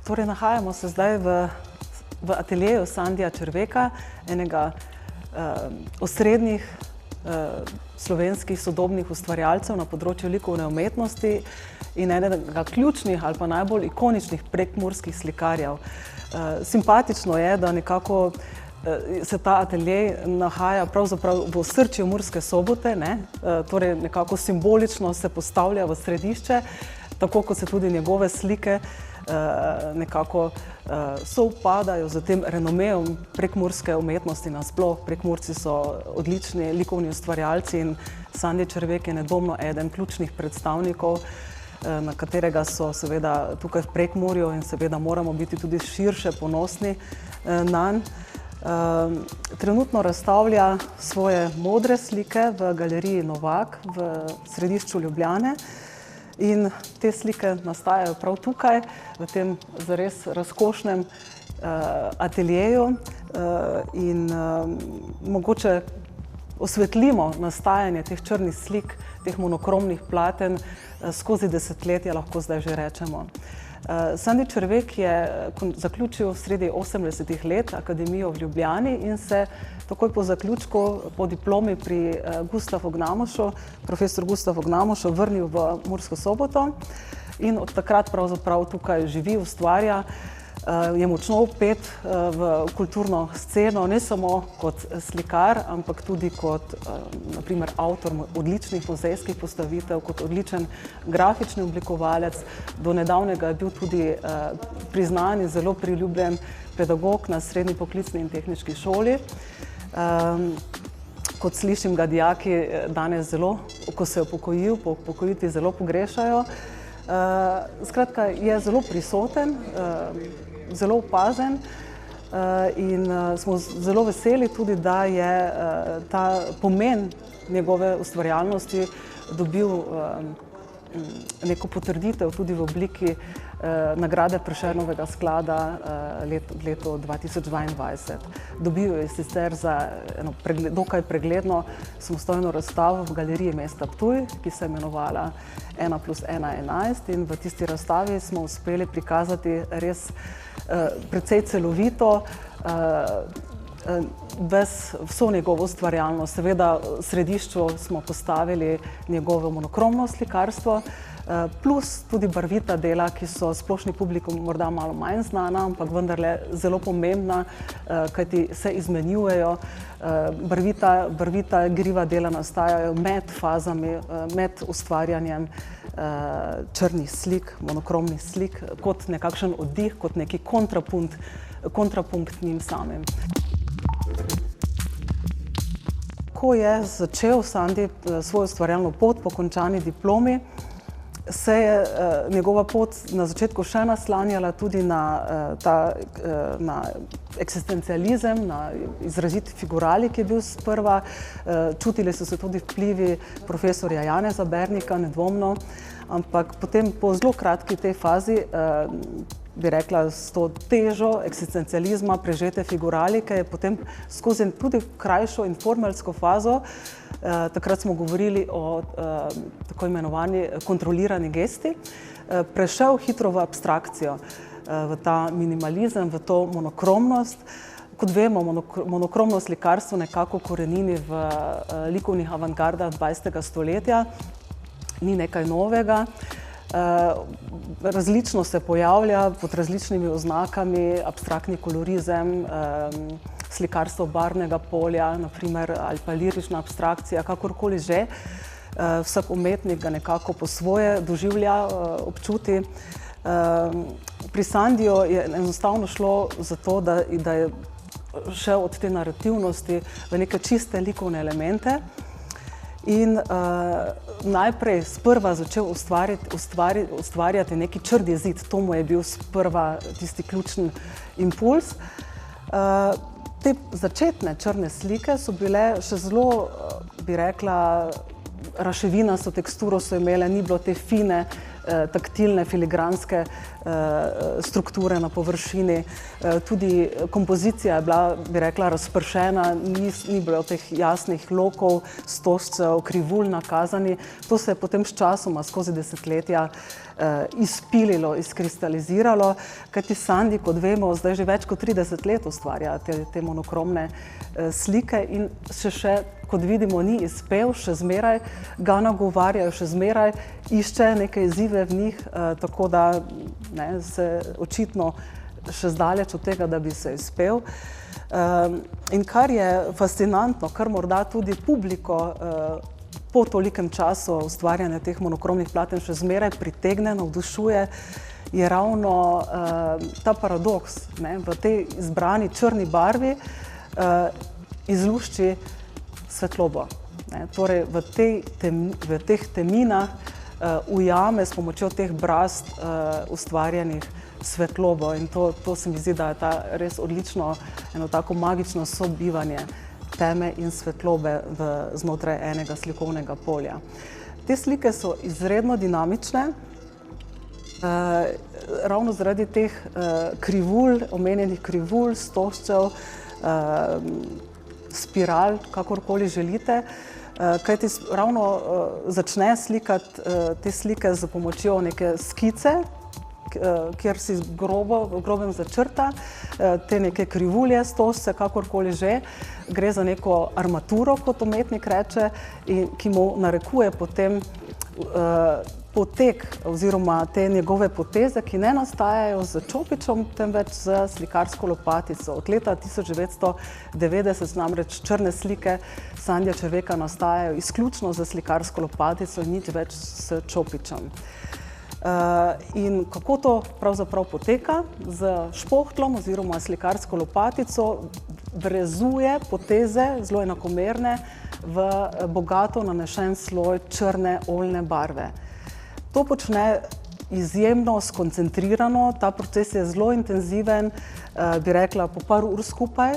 Torej, nahajamo se zdaj v ateljeju Sandija Červeka, enega osrednjih slovenskih sodobnih ustvarjalcev na področju likovne umetnosti in enega ključnih ali pa najbolj ikoničnih prekmurskih slikarjev. Simpatično je, da nekako se ta atelje nahaja pravzaprav v osrčju Murske Sobote, torej nekako simbolično se postavlja v središče, tako kot se tudi njegove slike nekako sovpadajo z tem renomejem prekmurske umetnosti nasploh. Prekmurci so odlični likovni ustvarjalci in Sandi Červek je nedvomno eden ključnih predstavnikov, na katerega so seveda tukaj v Prekmurju in seveda moramo biti tudi širše ponosni nanj. Trenutno razstavlja svoje modre slike v galeriji Novak v središču Ljubljane. In te slike nastajajo prav tukaj, v tem zares razkošnem ateljeju in mogoče osvetlimo nastajanje teh črnih slik, teh monokromnih platen skozi desetletja, lahko zdaj že rečemo. Sandi Červek je zaključil sredi 80. let akademijo v Ljubljani in se takoj po zaključku, po diplomi pri profesor Gustav Ognamošu vrnil v Mursko Soboto in od takrat pravzaprav tukaj živi, ustvarja, je močno vpet v kulturno sceno, ne samo kot slikar, ampak tudi kot na primer avtor odličnih muzejskih postavitev, kot odličen grafični oblikovalec. Do nedavnega je bil tudi priznan in zelo priljubljen pedagog na Srednji poklicni in tehniški šoli. Kot slišim, ga dijaki danes zelo, ko se je upokojil, po upokojitvi zelo pogrešajo. Skratka, je zelo prisoten, zelo opazen in smo zelo veseli tudi, da je ta pomen njegove ustvarjalnosti dobil neko potrditev tudi v obliki nagrade Prešernovega sklada v letu 2022. Dobil je sicer za eno dokaj pregledno samostojno razstavo v galeriji mesta Ptuj, ki se je imenovala 1+1=11 in v tisti razstavi smo uspeli prikazati res precej celovito vso njegovo ustvarjalnost. Seveda v središču smo postavili njegovo monokromno slikarstvo, plus tudi barvita dela, ki so splošni publikum morda malo manj znana, ampak vendarle zelo pomembna, kajti se izmenjujejo. Barvita igriva dela nastajajo med fazami, med ustvarjanjem črnih slik, monokromnih slik, kot nekakšen oddih, kot neki kontrapunkt njim samim. Ko je začel Sandi svojo ustvarjalno pot po končani diplomi, se je njegova pot na začetku še naslanjala tudi na eksistencializem, na izrazit figurali, ki je bil sprva. Čutili so se tudi vplivi profesorja Janeza Bernika, nedvomno, ampak potem po zelo kratki tej fazi, bi rekla, s to težo eksistencializma, prežete figuralike, je potem skozi tudi krajšo informalsko fazo, takrat smo govorili o tako imenovani kontrolirani gesti, prešel hitro v abstrakcijo, v ta minimalizem, v to monokromnost. Kot vemo, monokromno slikarstvo nekako korenini v likovnih avantgardah 20. stoletja, ni nekaj novega. Različno se pojavlja pod različnimi oznakami, abstraktni kolorizem, slikarstvo barvnega polja, naprimer, ali pa lirična abstrakcija, kakorkoli že. Vsak umetnik ga nekako po svoje doživlja, občuti. Pri Sandiju je enostavno šlo za to, da je šel od te narativnosti v neke čiste likovne elemente. In najprej sprva začel ustvarjati neki črni zid, to mu je bil sprva tisti ključni impuls. Te začetne črne slike so bile še zelo, bi rekla, raševinasto teksturo so imele, ni bilo te fine taktilne, filigranske strukture na površini. Tudi kompozicija je bila, bi rekla, razpršena, ni bilo teh jasnih lokov, stožcev, krivulj nakazani. To se je potem s časoma, skozi desetletja, izpililo, izkristaliziralo, kajti Sandi, kot vemo, zdaj že več kot 30 let ustvarja te monokromne slike in še, kot vidimo, ni izpel, še zmeraj ga nagovarjajo, še zmeraj išče neke izzive v njih, tako da se očitno še zdaleč od tega, da bi se izpel. In kar je fascinantno, kar morda tudi publiko po tolikem času ustvarjanja teh monokromnih platen še zmeraj pritegne, navdušuje, je ravno ta paradoks, v tej izbrani črni barvi izlušči svetlobo. Torej v teh teminah ujame s pomočjo teh brazd ustvarjenih svetlobo in to se mi zdi, da je ta res odlično, eno tako magično sobivanje teme in svetlobe znotraj enega slikovnega polja. Te slike so izredno dinamične, ravno zaradi teh krivulj, omenjenih krivulj, stožcev, spiral, kakorkoli želite, kajti ravno začne slikati te slike z pomočjo neke skice, kjer si v grobem začrta te neke krivulje, stožce, kakorkoli že. Gre za neko armaturo, kot umetnik reče, ki mu narekuje potem potek oziroma te njegove poteze, ki ne nastajajo z čopičem, temveč z slikarsko lopatico. Od leta 1990 namreč črne slike Sandija Červeka nastajajo izključno z slikarsko lopatico in nič več s čopičem. In kako to pravzaprav poteka? Z špohtlom oziroma slikarsko lopatico vrezuje poteze, zelo enakomerne, v bogato nanešen sloj črne oljne barve. To počne izjemno skoncentrirano, ta proces je zelo intenziven, bi rekla po par ur skupaj,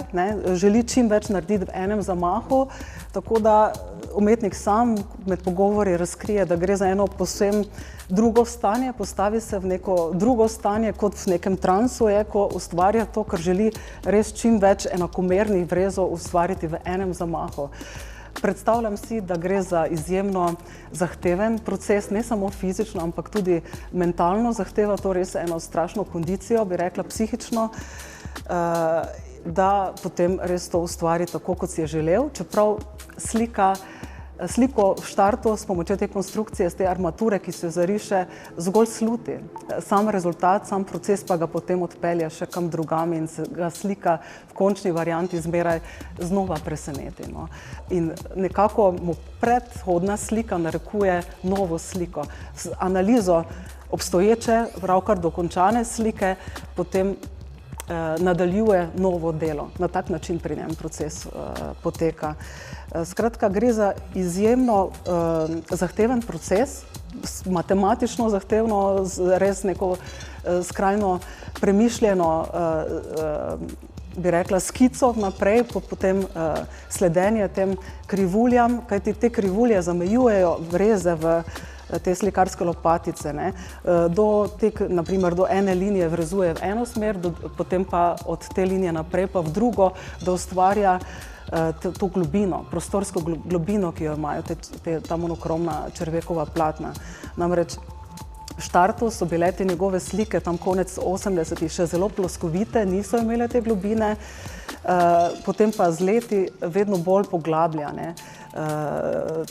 želi čim več narediti v enem zamahu, tako da umetnik sam med pogovori razkrije, da gre za eno povsem drugo stanje, postavi se v neko drugo stanje, kot v nekem transu je, ko ustvarja to, ker želi res čim več enakomernih vrezov ustvariti v enem zamahu. Predstavljam si, da gre za izjemno zahteven proces, ne samo fizično, ampak tudi mentalno zahteva, to res eno strašno kondicijo, bi rekla psihično, da potem res to ustvari tako, kot si je želel, čeprav sliko v štartu s pomočjo te konstrukcije, z te armature, ki se zariše, zgolj sluti. Sam rezultat, sam proces pa ga potem odpelje še kam drugam in se ga slika v končni varianti zmeraj znova preseneti. In nekako mu predhodna slika narekuje novo sliko. Z analizo obstoječe, pravkar dokončane slike, potem nadaljuje novo delo. Na tak način pri njem proces poteka. Skratka, gre za izjemno zahteven proces, matematično zahtevno, res neko skrajno premišljeno, bi rekla, skico naprej, potem sledenje tem krivuljam, kajti te krivulje zamejujejo vreze v te slikarske lopatice. Naprimer, do ene linije vrezuje v eno smer, potem pa od te linije naprej pa v drugo, da ustvarja to globino, prostorsko globino, ki jo imajo ta monokromna Červekova platna. Namreč v štartu so bile te njegove slike, tam konec 80-ih, še zelo ploskovite, niso imele te globine, potem pa z leti vedno bolj poglablja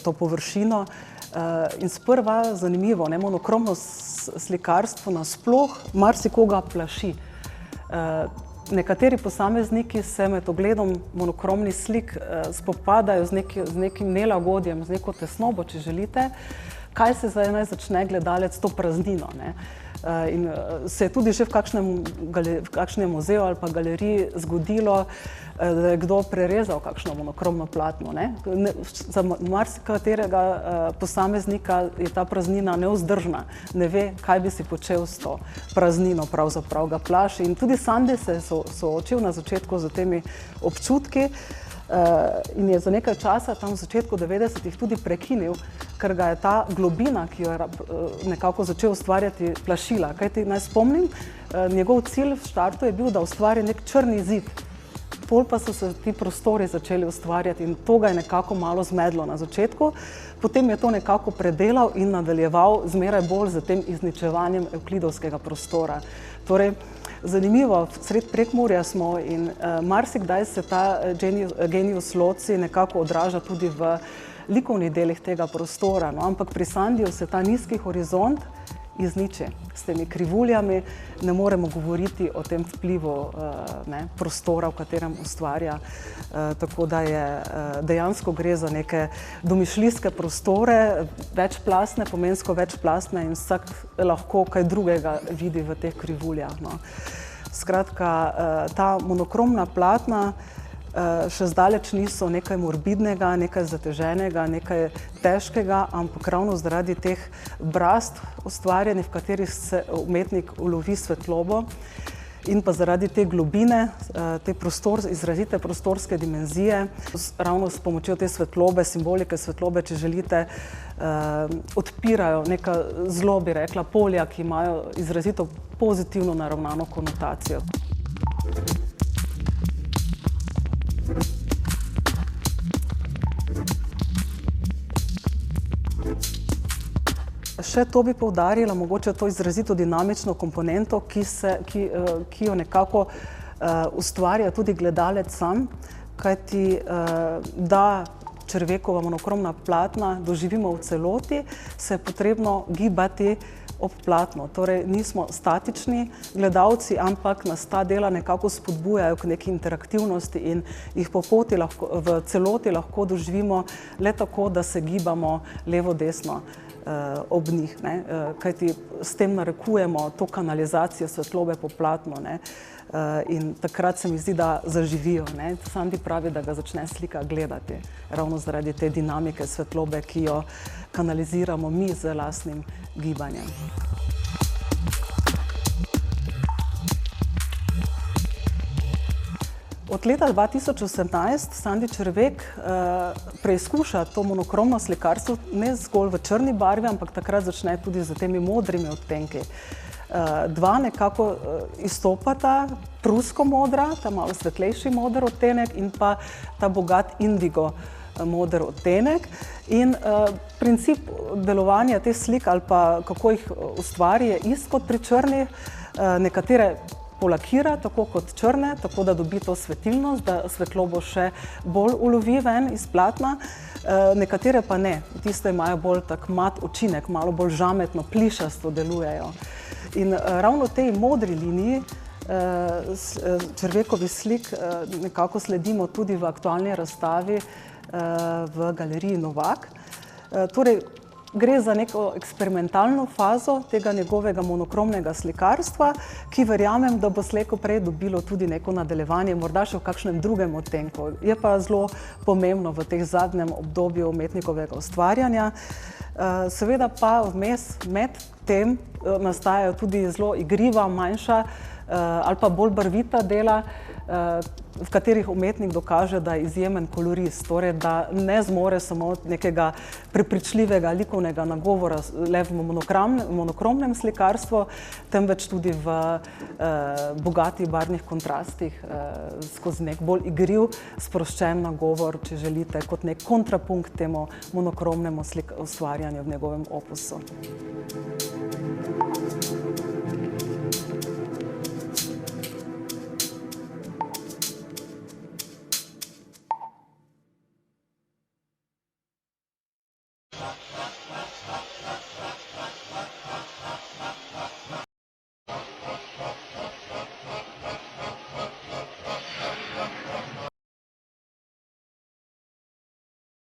to površino. In sprva, zanimivo, monokromno slikarstvo nasploh marsikoga plaši. Nekateri posamezniki se med ogledom monokromnih slik spopadajo z nekim nelagodjem, z neko tesnobo, če želite, kaj se zdaj naj začne gledalec to praznino. In se je tudi že v kakšnem muzeju ali pa galeriji zgodilo, da je kdo prerezal kakšno monokromno platno. Za marsikaterega posameznika je ta praznina nevzdržna, ne ve, kaj bi si počel s to praznino, pravzaprav ga plaši. In tudi Sandi se je soočil na začetku z temi občutki, in je za nekaj časa, tam v začetku 90-ih, tudi prekinil, ker ga je ta globina, ki jo je nekako začel ustvarjati, plašila. Kajti naj spomnim, njegov cilj v štartu je bil, da ustvari nek črni zid. Pol pa so se ti prostori začeli ustvarjati in to ga je nekako malo zmedlo na začetku. Potem je to nekako predelal in nadaljeval zmeraj bolj z tem izničevanjem evklidovskega prostora. Torej, zanimivo, sred Prekmurja smo in marsikdaj se ta genius loci nekako odraža tudi v likovnih delih tega prostora, no, ampak pri Sandiju se ta nizki horizont izniči. S temi krivuljami ne moremo govoriti o tem vplivu prostora, v katerem ustvarja. Tako da dejansko gre za neke domišljijske prostore, večplastne, pomensko večplastne in vsak lahko kaj drugega vidi v teh krivuljah. No. Skratka, ta monokromna platna še zdaleč niso nekaj morbidnega, nekaj zateženega, nekaj težkega, ampak ravno zaradi teh brazd ustvarjenih, v katerih se umetnik ulovi svetlobo in pa zaradi te globine, te izrazite prostorske dimenzije, ravno s pomočjo te svetlobe, simbolike svetlobe, če želite, odpirajo neka zelo, bi rekla, polja, ki imajo izrazito pozitivno naravnano konotacijo. Še to bi poudarila, mogoče to izrazito dinamično komponento, ki jo nekako ustvarja tudi gledalec sam, kajti da Červekova monokromna platna doživimo v celoti, se je potrebno gibati ob platno. Torej, nismo statični gledalci, ampak nas ta dela nekako spodbujajo k neki interaktivnosti in jih po poti v celoti lahko doživimo le tako, da se gibamo levo-desno ob njih, kajti s tem narekujemo to kanalizacijo svetlobe po platnu in takrat se mi zdi, da zaživijo. Sandi pravi, da ga začne slika gledati, ravno zaradi te dinamike svetlobe, ki jo kanaliziramo mi z lastnim gibanjem. Od leta 2018 Sandi Červek preizkuša to monokromno slikarstvo ne zgolj v črni barvi, ampak takrat začne tudi z temi modrimi odtenki. Dva nekako izstopata, prusko modra, ta malo svetlejši moder odtenek in pa ta bogat indigo moder odtenek. In princip delovanja teh slik ali pa kako jih ustvari je isto kot pri črnih, nekatere polakira, tako kot črne, tako da dobi to svetilnost, da svetlobo še bolj ulovi ven iz platna, nekatere pa ne. Tiste imajo bolj tak mat učinek, malo bolj žametno, plišasto delujejo. In ravno tej modri liniji Červekovih slik nekako sledimo tudi v aktualni razstavi v galeriji Novak. Torej, gre za neko eksperimentalno fazo tega njegovega monokromnega slikarstva, ki verjamem, da bo slej ko prej dobilo tudi neko nadaljevanje, morda še v kakšnem drugem odtenku. Je pa zelo pomembno v teh zadnjem obdobju umetnikovega ustvarjanja. Seveda pa vmes med tem nastajajo tudi zelo igriva, manjša ali pa bolj barvita dela, v katerih umetnik dokaže, da je izjemen kolorist, torej da ne zmore samo nekega prepričljivega likovnega nagovora le v monokromnem slikarstvu, temveč tudi v bogatih barvnih kontrastih, skozi nek bolj igriv, sproščen nagovor, če želite, kot nek kontrapunkt temu monokromnemu ustvarjanju v njegovem opusu.